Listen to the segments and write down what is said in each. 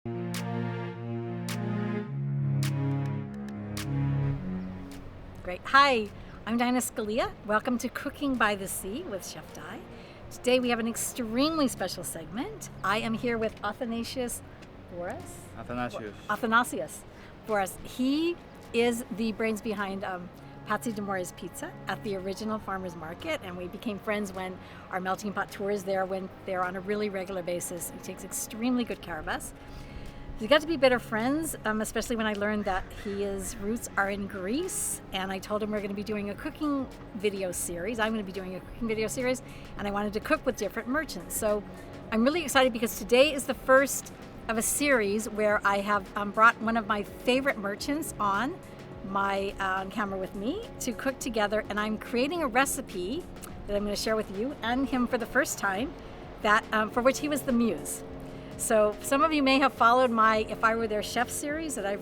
Great. Hi, I'm Dinah Scalia. Welcome to Cooking by the Sea with Chef Di. Today we have an extremely special segment. I am here with Athanasios Bouras. Athanasios Bouras. He is the brains behind Patsy Pizza at the original farmers market, and we became friends when our melting pot tours there went there on a really regular basis. He takes extremely good care of us. We got to be better friends, especially when I learned that his roots are in Greece, and I told him we're going to be doing a cooking video series. I'm going to be doing a cooking video series, and I wanted to cook with different merchants. So I'm really excited because today is the first of a series where I have brought one of my favorite merchants on camera with me to cook together, and I'm creating a recipe that I'm going to share with you and him for the first time, that for which he was the muse. So some of you may have followed my If I Were Their Chef series that I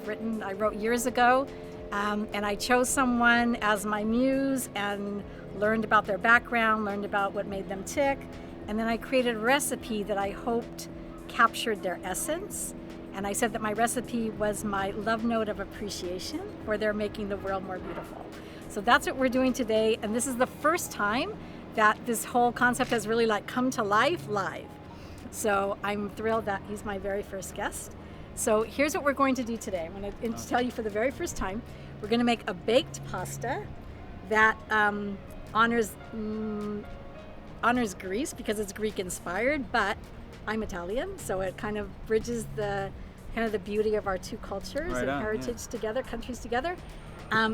wrote years ago, and I chose someone as my muse and learned about their background, learned about what made them tick, and then I created a recipe that I hoped captured their essence. And I said that my recipe was my love note of appreciation for their making the world more beautiful. So that's what we're doing today, and this is the first time that this whole concept has really come to life live. So I'm thrilled that he's my very first guest. So here's what we're going to do today. I'm going to tell you for the very first time, we're going to make a baked pasta that honors Greece because it's Greek inspired, but I'm Italian, so it kind of bridges the beauty of our two cultures and heritage together, countries together.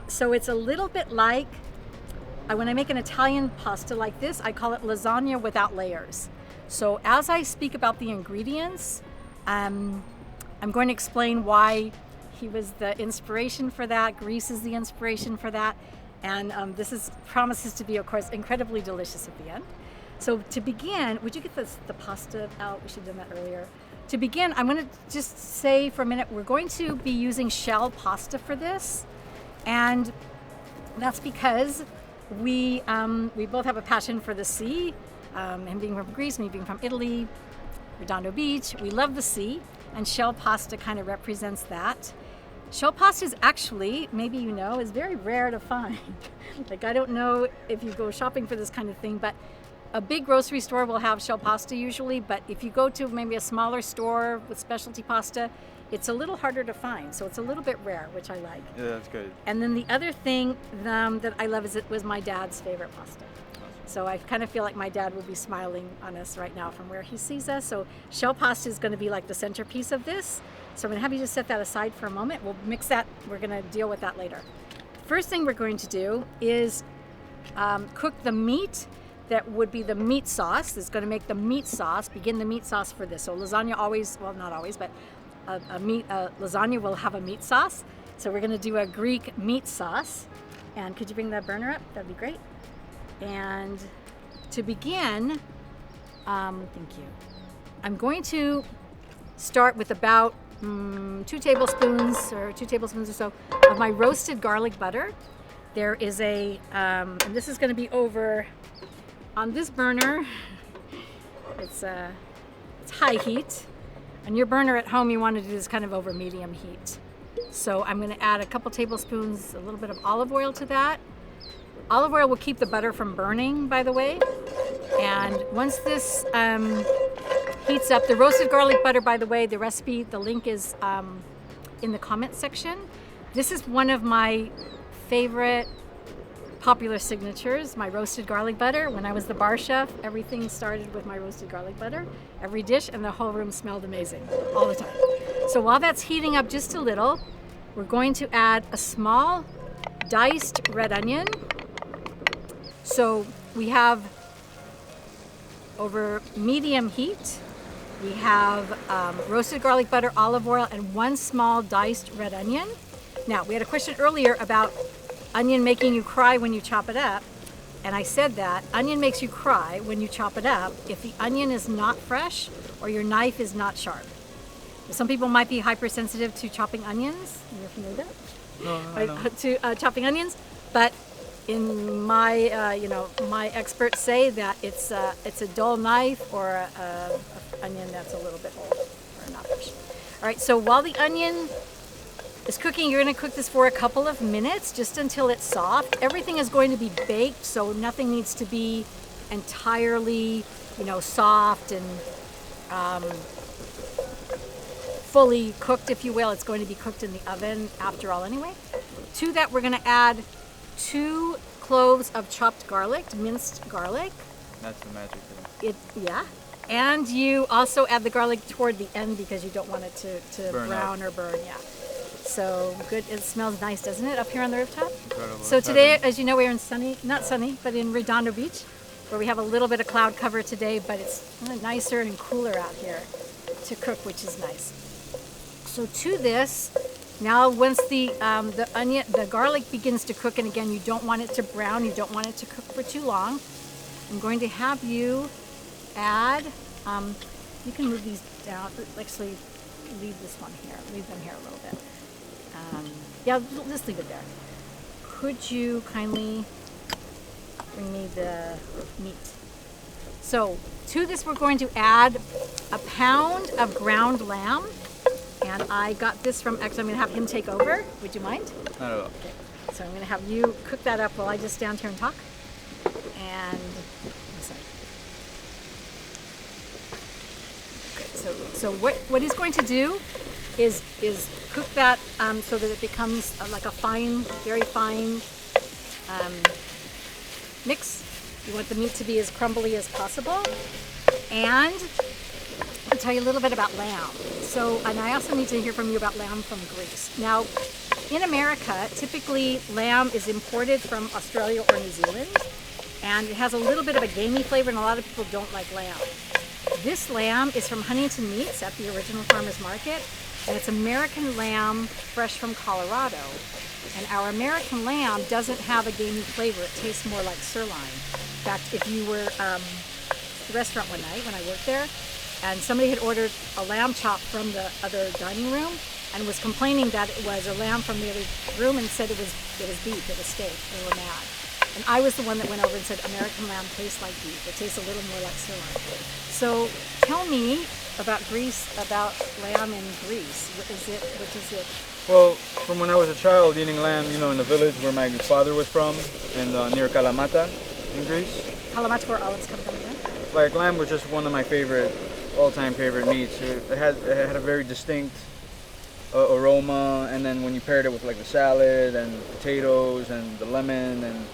So it's a little bit like, when I make an Italian pasta like this, I call it lasagna without layers. So as I speak about the ingredients, I'm going to explain why he was the inspiration for that. Greece is the inspiration for that. And this promises to be, of course, incredibly delicious at the end. So to begin, would you get the pasta out? We should have done that earlier. To begin, I'm going to just say for a minute, we're going to be using shell pasta for this. And that's because we both have a passion for the sea. Him being from Greece, me being from Italy, Redondo Beach. We love the sea, and shell pasta kind of represents that. Shell pasta is actually, maybe you know, is very rare to find. I don't know if you go shopping for this kind of thing, but a big grocery store will have shell pasta usually, but if you go to maybe a smaller store with specialty pasta, it's a little harder to find, so it's a little bit rare, which I like. Yeah, that's good. And then the other thing that I love is it was my dad's favorite pasta. So I kind of feel like my dad will be smiling on us right now from where he sees us. So shell pasta is going to be like the centerpiece of this. So I'm going to have you just set that aside for a moment. We'll mix that. We're going to deal with that later. First thing we're going to do is cook the meat that would be the meat sauce. That's going to make the meat sauce, begin the meat sauce for this. So lasagna always, well, not always, but lasagna will have a meat sauce. So we're going to do a Greek meat sauce. And could you bring that burner up? That'd be great. And to begin, thank you. I'm going to start with about 2 tablespoons or so of my roasted garlic butter. There is and this is going to be over on this burner. It's high heat. On your burner at home, you want to do this kind of over medium heat. So I'm going to add a couple tablespoons, a little bit of olive oil to that. Olive oil will keep the butter from burning, by the way. And once this heats up, the roasted garlic butter, by the way, the recipe, the link is in the comment section. This is one of my favorite popular signatures, my roasted garlic butter. When I was the bar chef, everything started with my roasted garlic butter, every dish, and the whole room smelled amazing all the time. So while that's heating up just a little, we're going to add a small diced red onion. So we have, over medium heat, we have roasted garlic butter, olive oil, and 1 small diced red onion. Now, we had a question earlier about onion making you cry when you chop it up. And I said that onion makes you cry when you chop it up if the onion is not fresh or your knife is not sharp. Some people might be hypersensitive to chopping onions. You know that? No. To chopping onions, but in my, my experts say that it's a dull knife or a onion that's a little bit old or not fresh. All right, so while the onion is cooking, you're going to cook this for a couple of minutes, just until it's soft. Everything is going to be baked, so nothing needs to be entirely, soft and fully cooked, if you will. It's going to be cooked in the oven after all anyway. To that, we're going to add 2 cloves of chopped garlic, minced garlic. That's the magic thing. Yeah. And you also add the garlic toward the end because you don't want it to brown or burn. Yeah. So good. It smells nice, doesn't it, up here on the rooftop? Incredible. So today, as you know, we're in not sunny, but in Redondo Beach, where we have a little bit of cloud cover today, but it's nicer and cooler out here to cook, which is nice. So to this, now once the garlic begins to cook, and again, you don't want it to brown, you don't want it to cook for too long, I'm going to have you add, you can move these down, actually leave this one here, leave them here a little bit. Yeah, just leave it there. Could you kindly bring me the meat? So to this, we're going to add a pound of ground lamb. And I got this from, actually I'm going to have him take over. Would you mind? Not at all. Okay. So I'm going to have you cook that up while I just stand here and talk. And, okay, so what he's going to do is cook that so that it becomes like a fine, very fine mix. You want the meat to be as crumbly as possible. And I'll tell you a little bit about lamb. So, and I also need to hear from you about lamb from Greece. Now, in America, typically lamb is imported from Australia or New Zealand, and it has a little bit of a gamey flavor, and a lot of people don't like lamb. This lamb is from Huntington Meats at the original farmer's market, and it's American lamb fresh from Colorado. And our American lamb doesn't have a gamey flavor. It tastes more like sirloin. In fact, if you were at the restaurant one night when I worked there, and somebody had ordered a lamb chop from the other dining room and was complaining that it was a lamb from the other room, and said it was beef, it was steak. They were mad. And I was the one that went over and said, American lamb tastes like beef. It tastes a little more like sirloin. So tell me about Greece, about lamb in Greece. What is it? Well, from when I was a child eating lamb, in the village where my father was from, and near Kalamata in Greece. Kalamata, where olives come from, yeah? Like, lamb was just one of my all-time favorite meats. It had a very distinct aroma, and then when you paired it with like the salad and potatoes and the lemon, and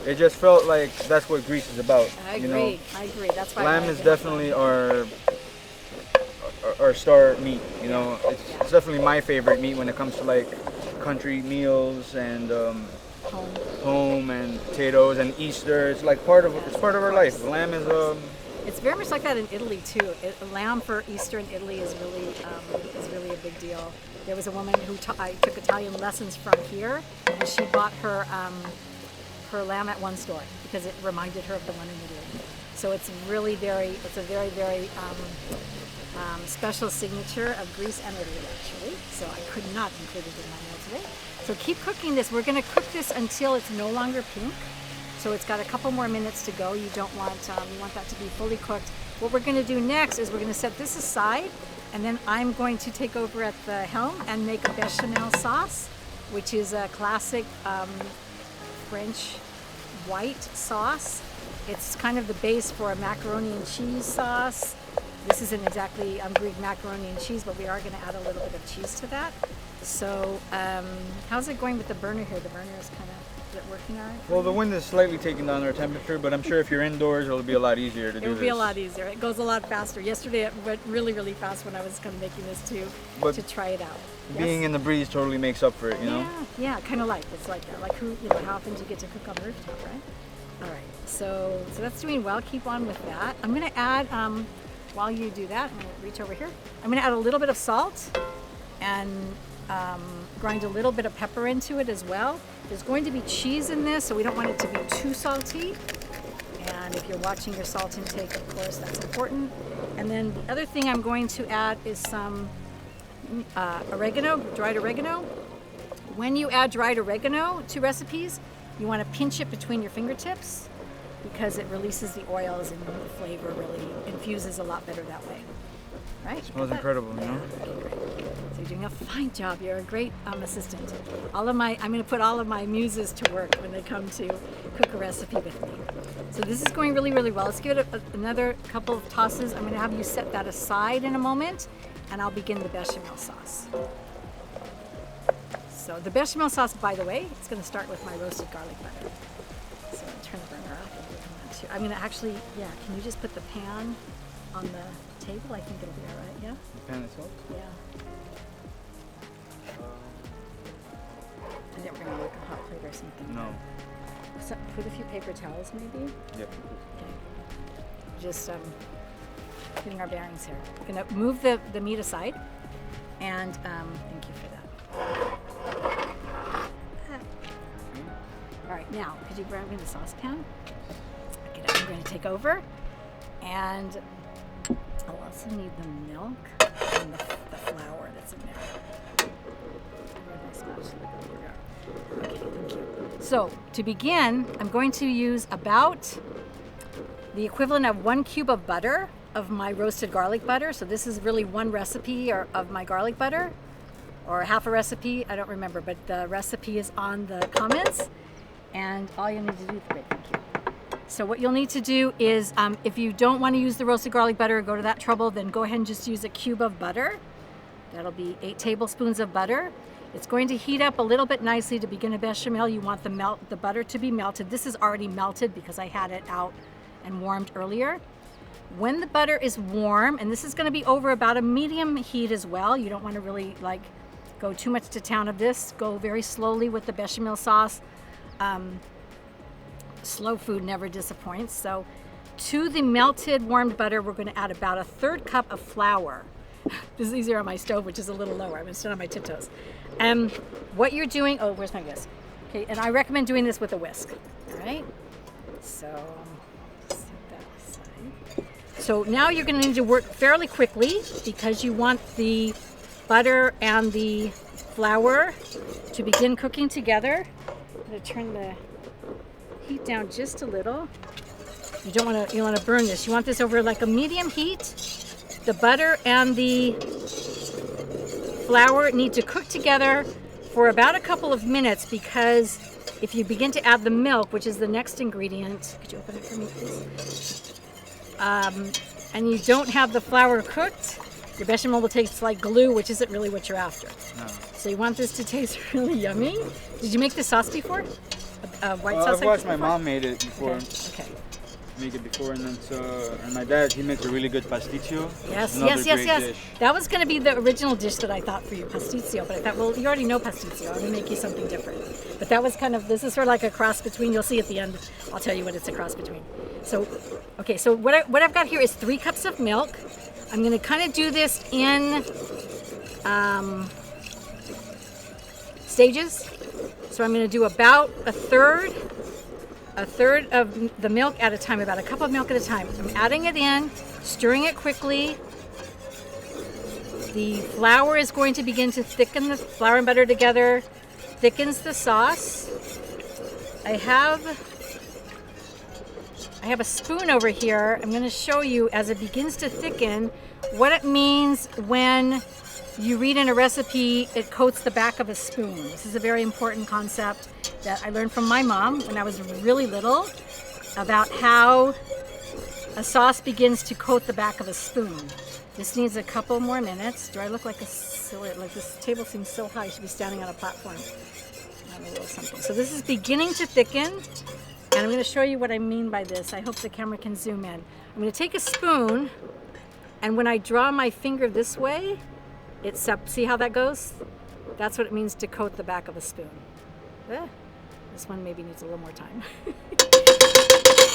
it just felt like that's what Greece is about. I agree. That's why lamb is definitely our star meat. It's definitely my favorite meat when it comes to like country meals and home and potatoes and Easter. It's like part of our life. Lamb is It's very much like that in Italy too. Lamb for Easter in Italy is really a big deal. There was a woman who I took Italian lessons from here, and she bought her lamb at one store because it reminded her of the one in Italy. So it's a very, very special signature of Greece and Italy, actually. So I could not include it in my meal today. So keep cooking this. We're going to cook this until it's no longer pink. So it's got a couple more minutes to go. You don't want, you want that to be fully cooked. What we're going to do next is we're going to set this aside, and then I'm going to take over at the helm and make a béchamel sauce, which is a classic French white sauce. It's kind of the base for a macaroni and cheese sauce. This isn't exactly Greek macaroni and cheese, but we are going to add a little bit of cheese to that. So how's it going with the burner here? The burner is kind of, is it working all right? Well, the wind is slightly taking down our temperature, but I'm sure if you're indoors, it'll be a lot easier to do this. It'll be a lot easier. It goes a lot faster. Yesterday it went really, really fast when I was kind of making this too, to try it out. Being in the breeze totally makes up for it, you know? Yeah, kind of like, it's like that. Like how often do you get to cook on the rooftop, right? All right, so that's doing well. Keep on with that. I'm going to add, while you do that, I'm going to reach over here. I'm going to add a little bit of salt and grind a little bit of pepper into it as well. There's going to be cheese in this, so we don't want it to be too salty. And if you're watching your salt intake, of course, that's important. And then the other thing I'm going to add is some oregano, dried oregano. When you add dried oregano to recipes, you want to pinch it between your fingertips because it releases the oils and the flavor really infuses a lot better that way. Right? It smells incredible, you know? Okay, great. So you're doing a fine job. You're a great assistant. I'm going to put all of my muses to work when they come to cook a recipe with me. So this is going really, really well. Let's give it another couple of tosses. I'm going to have you set that aside in a moment, and I'll begin the bechamel sauce. So the bechamel sauce, by the way, it's going to start with my roasted garlic butter. So I'm going to turn the burner off. I'm going to actually, can you just put the pan on the table? I think it'll be all right, yeah? The pan itself? Yeah. I think we're going to like a hot plate or something. No. So put a few paper towels, maybe? Yep. Okay. Just getting our bearings here. We're going to move the meat aside. And thank you for that. All right, now, could you grab me the saucepan? Okay, now I'm going to take over. And I'll also need the milk and the flour that's in there. Okay, thank you. So to begin, I'm going to use about the equivalent of 1 cube of butter of my roasted garlic butter. So this is really one recipe of my garlic butter, or half a recipe, I don't remember, but the recipe is on the comments. And all you need to do, great, thank you. So what you'll need to do is, if you don't want to use the roasted garlic butter or go to that trouble, then go ahead and just use a cube of butter. That'll be 8 tablespoons of butter. It's going to heat up a little bit nicely to begin a bechamel. You want the butter to be melted. This is already melted because I had it out and warmed earlier. When the butter is warm, and this is going to be over about a medium heat as well, you don't want to really go too much to town of this. Go very slowly with the bechamel sauce. Slow food never disappoints. So to the melted warmed butter, we're going to add about a 1/3 cup of flour. This is easier on my stove, which is a little lower. I'm going to stand on my tiptoes. What you're doing, where's my whisk? Okay, and I recommend doing this with a whisk. All right, so set that aside. So now you're going to need to work fairly quickly because you want the butter and the flour to begin cooking together. I'm going to turn the heat down just a little. You want to burn this. You want this over like a medium heat. The butter and the flour need to cook together for about a couple of minutes, because if you begin to add the milk, which is the next ingredient, could you open it for me, please? And you don't have the flour cooked, your bechamel will taste like glue, which isn't really what you're after. No. So you want this to taste really yummy. Did you make this sauce before? White sauce? I've watched my mom made it before. Okay. Make it before, and then and my dad, he makes a really good pasticcio. Yes. Dish. That was going to be the original dish that I thought for you, pasticcio. But I thought, well, you already know pasticcio. I'm going to make you something different. But that was this is sort of like a cross between. You'll see at the end. I'll tell you what it's a cross between. So, okay. So what I've got here is 3 cups of milk. I'm going to kind of do this in stages. So I'm going to do about a third of the milk at a time, about a cup of milk at a time. I'm adding it in, stirring it quickly. The flour is going to begin to thicken, the flour and butter together, thickens the sauce. I have a spoon over here. I'm going to show you as it begins to thicken what it means when you read in a recipe, it coats the back of a spoon. This is a very important concept that I learned from my mom when I was really little, about how a sauce begins to coat the back of a spoon. This needs a couple more minutes. Do I look like this table seems so high, I should be standing on a platform. A little something. So this is beginning to thicken, and I'm going to show you what I mean by this. I hope the camera can zoom in. I'm going to take a spoon, and when I draw my finger this way, see how that goes? That's what it means to coat the back of a spoon. This one maybe needs a little more time.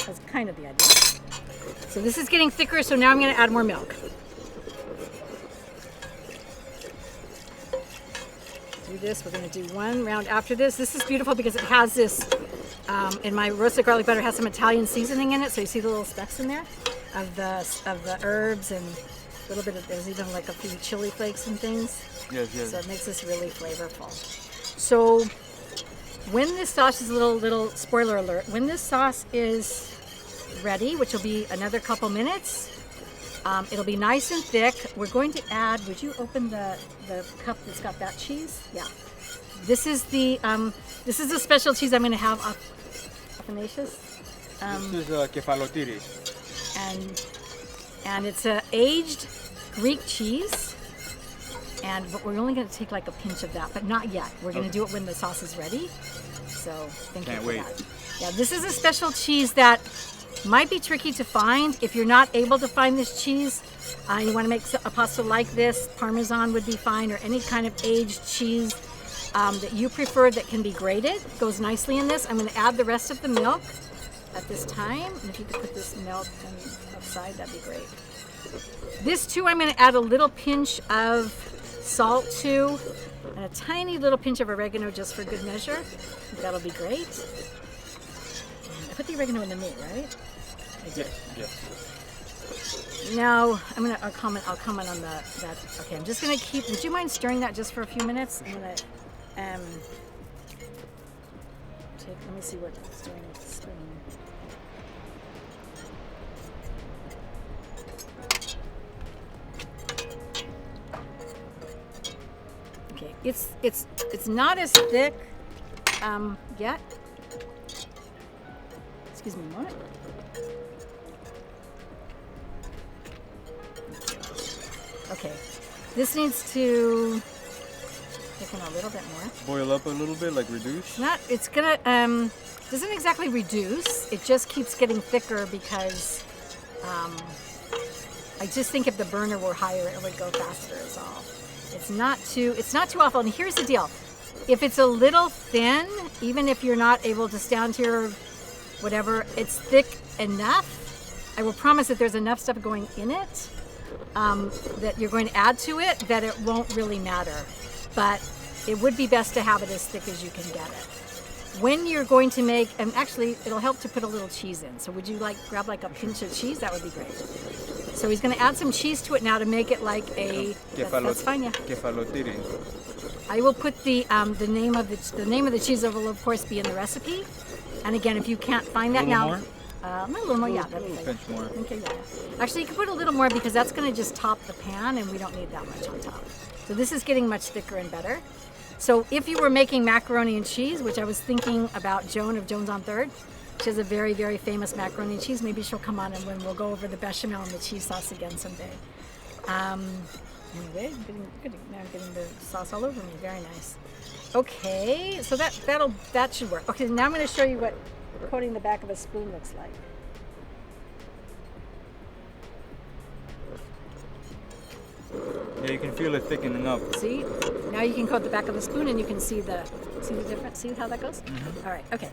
That's kind of the idea. So this is getting thicker, so now I'm going to add more milk. Do this. We're going to do one round after this. This is beautiful because it has this, in my roasted garlic butter, has some Italian seasoning in it. So you see the little specks in there of the herbs, and a little bit of, there's even like a few chili flakes and things. Yes. So it makes this really flavorful. So when this sauce is little spoiler alert, when this sauce is ready, which will be another couple minutes, It'll be nice and thick. We're going to add, would you open the cup that's got that cheese? Yeah. This is the special cheese I'm going to have, Athanasios. This is Kefalotyri. And it's a aged Greek cheese. But we're only going to take like a pinch of that, but not yet. We're going to do it when the sauce is ready. So thank you for that. Yeah, this is a special cheese that might be tricky to find. If you're not able to find this cheese, you want to make a pasta like this, Parmesan would be fine, or any kind of aged cheese that you prefer that can be grated. Goes nicely in this. I'm going to add the rest of the milk at this time. And if you could put this milk outside, that'd be great. This too, I'm going to add a little pinch of salt to, and a tiny little pinch of oregano just for good measure. That'll be great. And I put the oregano in the meat, right? I did. Yes. Now I'll comment on that. Okay, I'm just gonna keep. Would you mind stirring that just for a few minutes? I'm gonna let me see what it's doing with the spoon. Okay, it's not as thick yet. Excuse me a moment. Okay, this needs to thicken a little bit more. Boil up a little bit, like reduce? It's gonna, doesn't exactly reduce, it just keeps getting thicker because I just think if the burner were higher, it would go faster is all. It's not too awful, and here's the deal. If it's a little thin, even if you're not able to stand here, whatever, it's thick enough. I will promise that there's enough stuff going in it that you're going to add to it that it won't really matter. But it would be best to have it as thick as you can get it. When you're going to make, and actually it'll help to put a little cheese in. So would you grab like a pinch of cheese? That would be great. So he's going to add some cheese to it now to make it like a, that's fine, yeah. Kefalotyri. I will put the name of the cheese will of course be in the recipe. And again, if you can't find that now, a little more, yeah, that'd be good. Pinch more. Okay, yeah. Actually, you can put a little more because that's going to just top the pan, and we don't need that much on top. So this is getting much thicker and better. So if you were making macaroni and cheese, which I was thinking about Joan of Joan's on Third, she has a very, very famous macaroni and cheese. Maybe she'll come on and we'll go over the bechamel and the cheese sauce again someday. Anyway, now I'm getting the sauce all over me. Very nice. Okay, so that should work. Okay, now I'm going to show you what coating the back of a spoon looks like. Yeah, you can feel it thickening up. See? Now you can coat the back of the spoon and you can see the difference. See how that goes? Mm-hmm. All right, okay.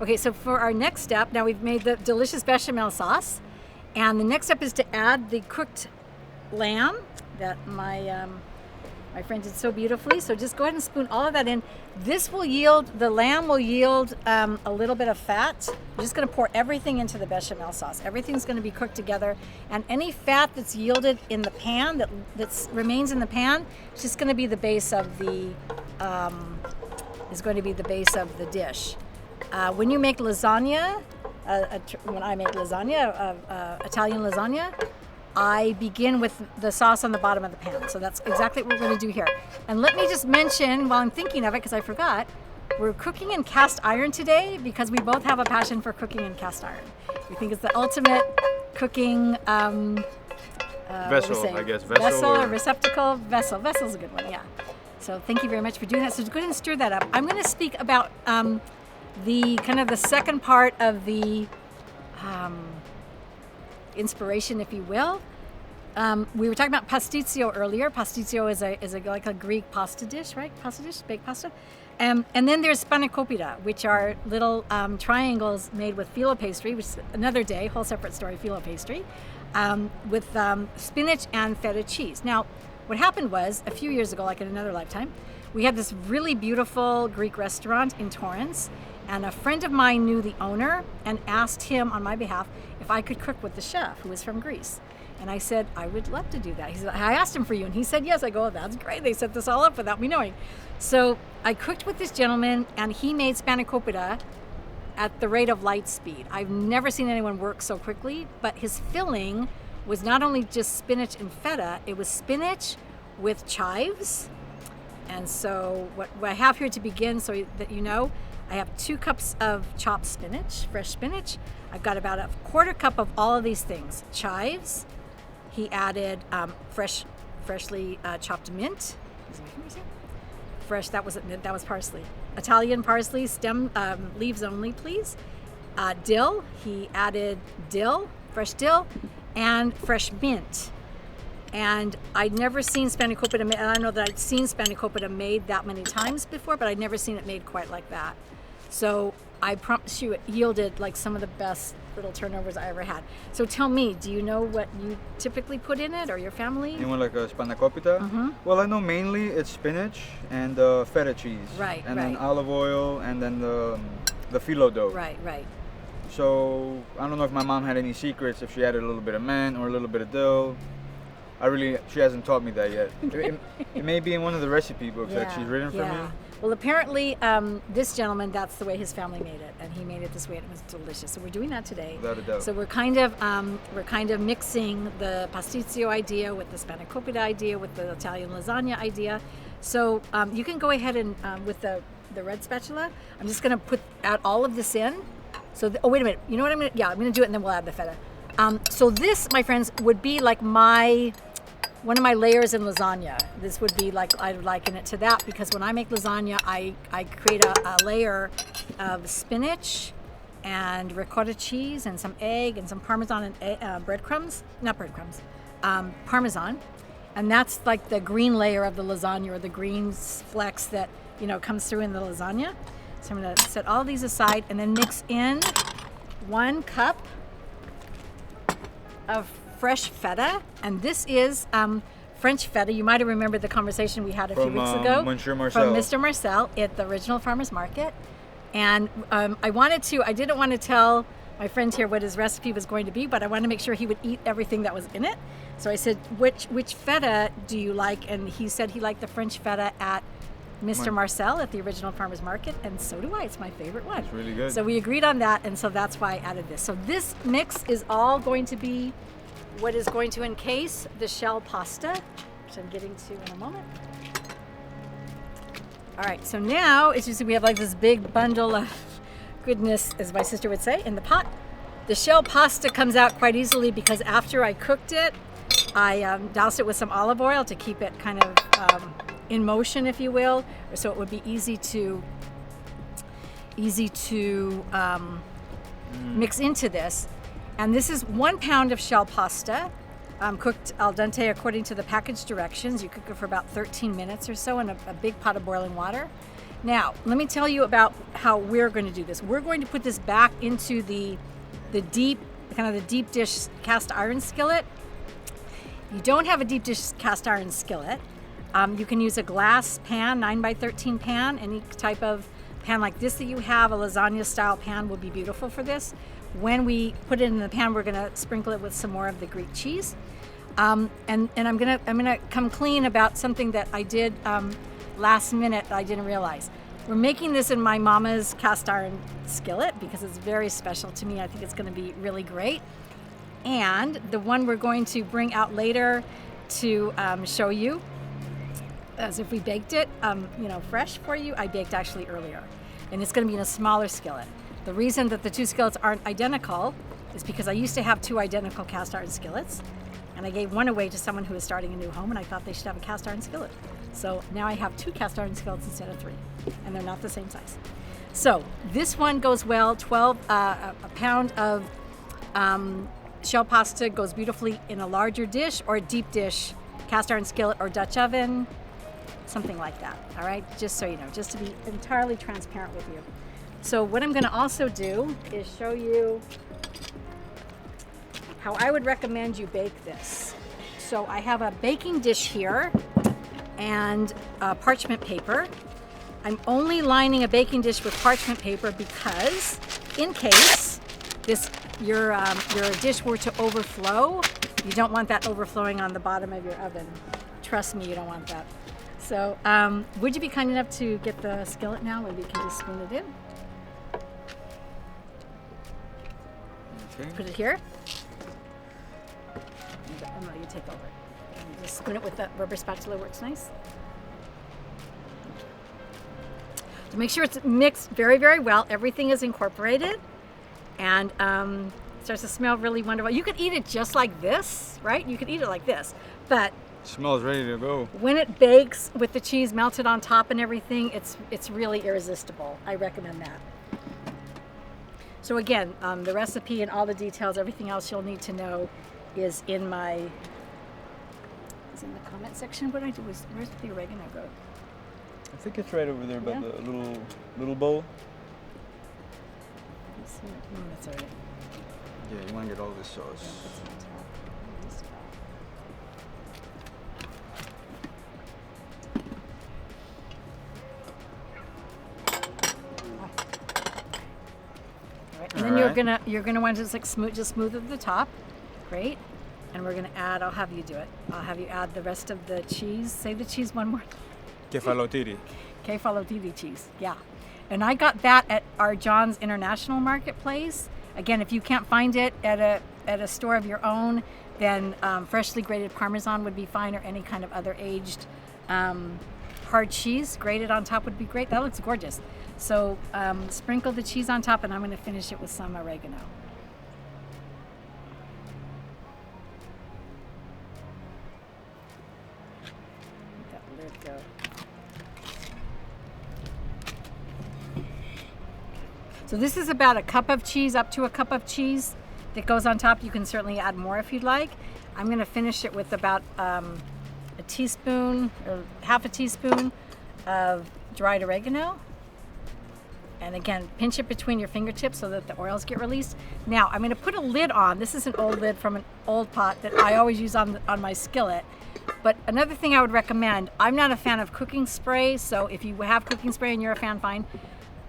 Okay, so for our next step, now we've made the delicious bechamel sauce. And the next step is to add the cooked lamb that my friend did so beautifully. So just go ahead and spoon all of that in. The lamb will yield a little bit of fat. You're just going to pour everything into the bechamel sauce. Everything's going to be cooked together. And any fat that's yielded in the pan, that remains in the pan, is just going to be the base of the dish. When you make lasagna, when I make lasagna, Italian lasagna, I begin with the sauce on the bottom of the pan. So that's exactly what we're going to do here. And let me just mention, while I'm thinking of it, because I forgot, we're cooking in cast iron today because we both have a passion for cooking in cast iron. We think it's the ultimate cooking vessel, I guess. Vessel or receptacle. Vessel's a good one, yeah. So thank you very much for doing that. So go ahead and stir that up. I'm going to speak about the second part of the inspiration, if you will. We were talking about pasticcio earlier. Pasticcio is like a Greek pasta dish, right? Pasta dish, baked pasta. And then there's spanakopita, which are little triangles made with phyllo pastry, which is another day, whole separate story, phyllo pastry, with spinach and feta cheese. Now, what happened was, a few years ago, like in another lifetime, we had this really beautiful Greek restaurant in Torrance, and a friend of mine knew the owner and asked him on my behalf if I could cook with the chef, who was from Greece. And I said, I would love to do that. He said, I asked him for you, and he said yes. I go, oh, that's great. They set this all up without me knowing. So I cooked with this gentleman, and he made spanakopita at the rate of light speed. I've never seen anyone work so quickly, but his filling was not only just spinach and feta, it was spinach with chives. And so what I have here to begin, so that you know, I have 2 cups of chopped spinach, fresh spinach. I've got about a 1/4 cup of all of these things. Chives. He added freshly chopped mint. Fresh, that wasn't mint, that was parsley. Italian parsley, stem, leaves only, please. Dill, he added dill, fresh dill, and fresh mint. And I'd never seen spanakopita made, and I know that I'd seen spanakopita made that many times before, but I'd never seen it made quite like that. So I promise you it yielded like some of the best little turnovers I ever had. So tell me, do you know what you typically put in it, or your family? You want like a spanakopita? Mm-hmm. Well, I know mainly it's spinach and feta cheese. Right, and right. then olive oil, and then the phyllo dough. Right, right. So I don't know if my mom had any secrets, if she added a little bit of mint or a little bit of dill. She hasn't taught me that yet. It may be in one of the recipe books that she's written for me. Well, apparently, this gentleman, that's the way his family made it, and he made it this way, and it was delicious. So we're doing that today. Without a doubt. So we're kind of mixing the pasticcio idea with the spanakopita idea with the Italian lasagna idea. So you can go ahead and with the red spatula, I'm just going to put out all of this in. So oh, wait a minute. You know what I'm going to? Yeah, I'm going to do it, and then we'll add the feta. So this, my friends, would be like one of my layers in lasagna. This would be like, I would liken it to that, because when I make lasagna, I create a layer of spinach and ricotta cheese and some egg and some Parmesan and breadcrumbs, not breadcrumbs, Parmesan. And that's like the green layer of the lasagna, or the green flecks that, you know, comes through in the lasagna. So I'm gonna set all these aside and then mix in 1 cup of fresh feta, and this is French feta. You might have remembered the conversation we had a few weeks ago from Mr. Marcel at the original farmer's market. And I didn't want to tell my friend here what his recipe was going to be, but I wanted to make sure he would eat everything that was in it. So I said, which feta do you like? And he said he liked the French feta at Mr. Marcel at the original farmer's market, and so do I. It's my favorite one. It's really good. So we agreed on that, and so that's why I added this. So this mix is all going to be what is going to encase the shell pasta, which I'm getting to in a moment. All right, so now, as you see, we have like this big bundle of goodness, as my sister would say, in the pot. The shell pasta comes out quite easily because after I cooked it, I doused it with some olive oil to keep it kind of in motion, if you will, so it would be easy to mix into this. And this is 1 pound of shell pasta, cooked al dente according to the package directions. You cook it for about 13 minutes or so in a big pot of boiling water. Now, let me tell you about how we're going to do this. We're going to put this back into the deep dish cast iron skillet. If you don't have a deep dish cast iron skillet, you can use a glass pan, 9x13 pan. Any type of pan like this that you have, a lasagna style pan, will be beautiful for this. When we put it in the pan, we're going to sprinkle it with some more of the Greek cheese, and I'm gonna come clean about something that I did last minute that I didn't realize. We're making this in my mama's cast iron skillet because it's very special to me. I think it's going to be really great. And the one we're going to bring out later to show you, as if we baked it, fresh for you. I baked actually earlier, and it's going to be in a smaller skillet. The reason that the 2 skillets aren't identical is because I used to have 2 identical cast iron skillets, and I gave one away to someone who was starting a new home, and I thought they should have a cast iron skillet. So now I have 2 cast iron skillets instead of 3, and they're not the same size. So this one goes well. A pound of shell pasta goes beautifully in a larger dish or a deep dish, cast iron skillet or Dutch oven, something like that. All right, just so you know, just to be entirely transparent with you. So what I'm going to also do is show you how I would recommend you bake this. So I have a baking dish here and parchment paper. I'm only lining a baking dish with parchment paper because in case your dish were to overflow, you don't want that overflowing on the bottom of your oven. Trust me, you don't want that. So would you be kind enough to get the skillet now? Maybe you can just spoon it in. Okay. Put it here. And let you take over. And you just spoon it with that rubber spatula, works nice. So make sure it's mixed very, very well. Everything is incorporated, and it starts to smell really wonderful. You could eat it just like this, right? You could eat it like this, but It smells ready to go. when it bakes with the cheese melted on top and everything, it's really irresistible. I recommend that. So again, the recipe and all the details, everything else you'll need to know is in the comment section. What I do is, where's the oregano go? I think it's right over there by Yeah. the little bowl. Let's see. That's all right. Yeah, you want to get all this sauce. That's on top. This All right. And then you're gonna want to just like smooth at the top. Great. And we're gonna add. I'll have you do it. I'll have you add the rest of the cheese. Say the cheese one more. Kefalotyri. Kefalotyri cheese. Yeah. And I got that at our John's International Marketplace. Again, if you can't find it at a store of your own, then freshly grated Parmesan would be fine, or any kind of other aged hard cheese grated on top would be great. That looks gorgeous. So sprinkle the cheese on top, and I'm going to finish it with some oregano. Let that lid go. So this is about a cup of cheese, up to a cup of cheese that goes on top. You can certainly add more if you'd like. I'm going to finish it with about a teaspoon or half a teaspoon of dried oregano. And again, pinch it between your fingertips so that the oils get released. Now, I'm going to put a lid on. This is an old lid from an old pot that I always use on my skillet. But another thing I would recommend, I'm not a fan of cooking spray, so if you have cooking spray and you're a fan, fine.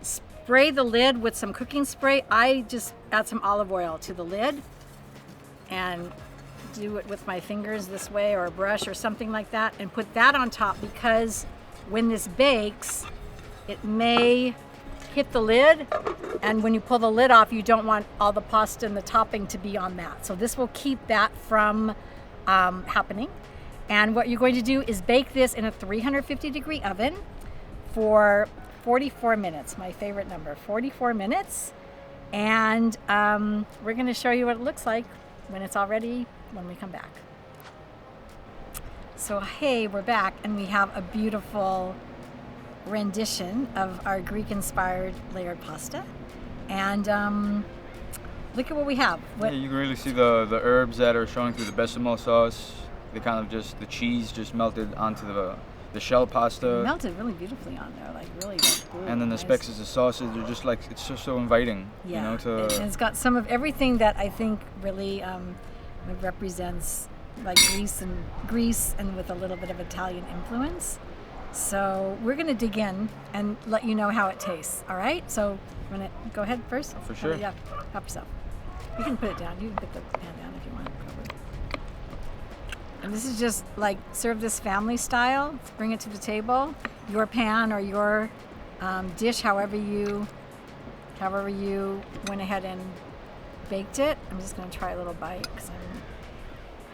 Spray the lid with some cooking spray. I just add some olive oil to the lid and do it with my fingers this way, or a brush or something like that, and put that on top, because when this bakes, it may hit the lid, and when you pull the lid off, you don't want all the pasta and the topping to be on that. So this will keep that from happening. And what you're going to do is bake this in a 350-degree oven for 44 minutes, my favorite number, 44 minutes. And we're going to show you what it looks like when it's all ready when we come back. So hey, we're back, and we have a beautiful rendition of our Greek-inspired layered pasta. And look at what we have. Yeah, you can really see the herbs that are showing through the bechamel sauce. The cheese just melted onto the shell pasta. It melted really beautifully on there, like really. Like, and then the specks of the sauces, they're just like, it's just so inviting. Yeah, you know, and it's got some of everything that I think really represents like Greece and with a little bit of Italian influence. So we're gonna dig in and let you know how it tastes. All right. So I'm gonna go ahead first. For sure. Yeah. Help yourself. You can put it down. You can put the pan down if you want. And this is just like, serve this family style. Bring it to the table. Your pan or your dish, however you went ahead and baked it. I'm just going to try a little bite because I've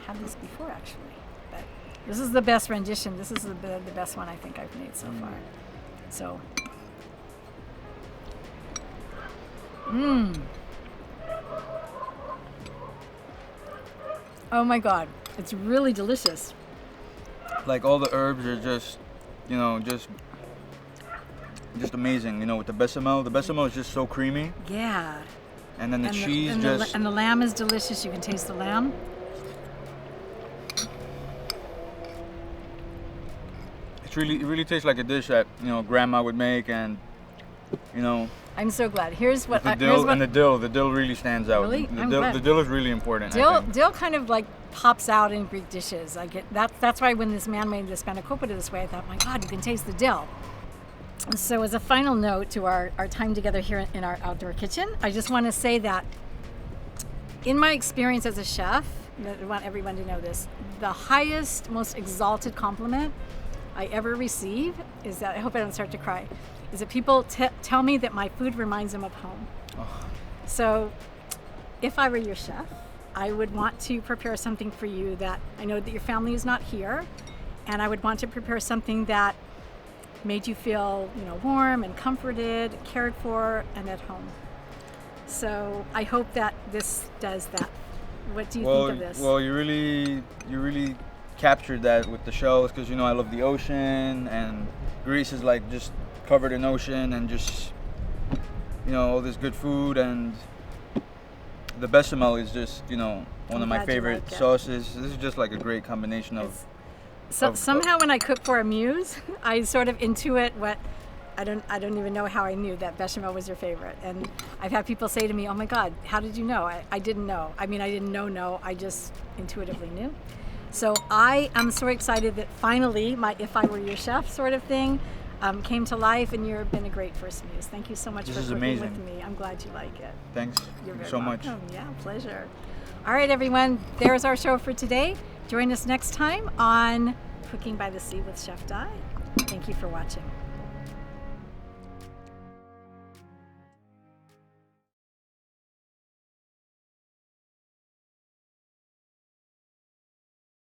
had this before actually. But this is the best rendition. This is the best one I think I've made so far. So. Oh my God. It's really delicious. Like all the herbs are just, you know, just amazing. You know, with the bechamel is just so creamy. Yeah. And then the cheese and the lamb is delicious. You can taste the lamb. It really tastes like a dish that, you know, Grandma would make, and you know. I'm so glad. Here's what the dill and the dill really stands out. Really? The dill is really important. Dill kind of like pops out in Greek dishes. I get that. That's why when this man made the spanakopita this way, I thought, my God, you can taste the dill. So as a final note to our time together here in our outdoor kitchen, I just want to say that in my experience as a chef, I want everyone to know this, the highest, most exalted compliment I ever receive is that, I hope I don't start to cry, is that people tell me that my food reminds them of home. Oh. So if I were your chef, I would want to prepare something for you that I know that your family is not here, and I would want to prepare something that made you feel, warm and comforted, cared for, and at home. So I hope that this does that. What do you think of this? Well, you really captured that with the shells, because I love the ocean, and Greece is like just covered in ocean, and just all this good food, and the bechamel is just one of my favorite sauces. This is just like a great combination of. Somehow when I cook for a muse, I sort of intuit what. I don't even know how I knew that bechamel was your favorite. And I've had people say to me, "Oh my God, how did you know?" I didn't know. I mean, I didn't know. I just intuitively knew. So I am so excited that finally my "If I Were Your Chef" sort of thing came to life, and you've been a great first muse. Thank you so much for cooking with me. I'm glad you like it. Thanks. You're very so welcome. much. Yeah, pleasure. All right, everyone. There's our show for today. Join us next time on Cooking by the Sea with Chef Di. Thank you for watching.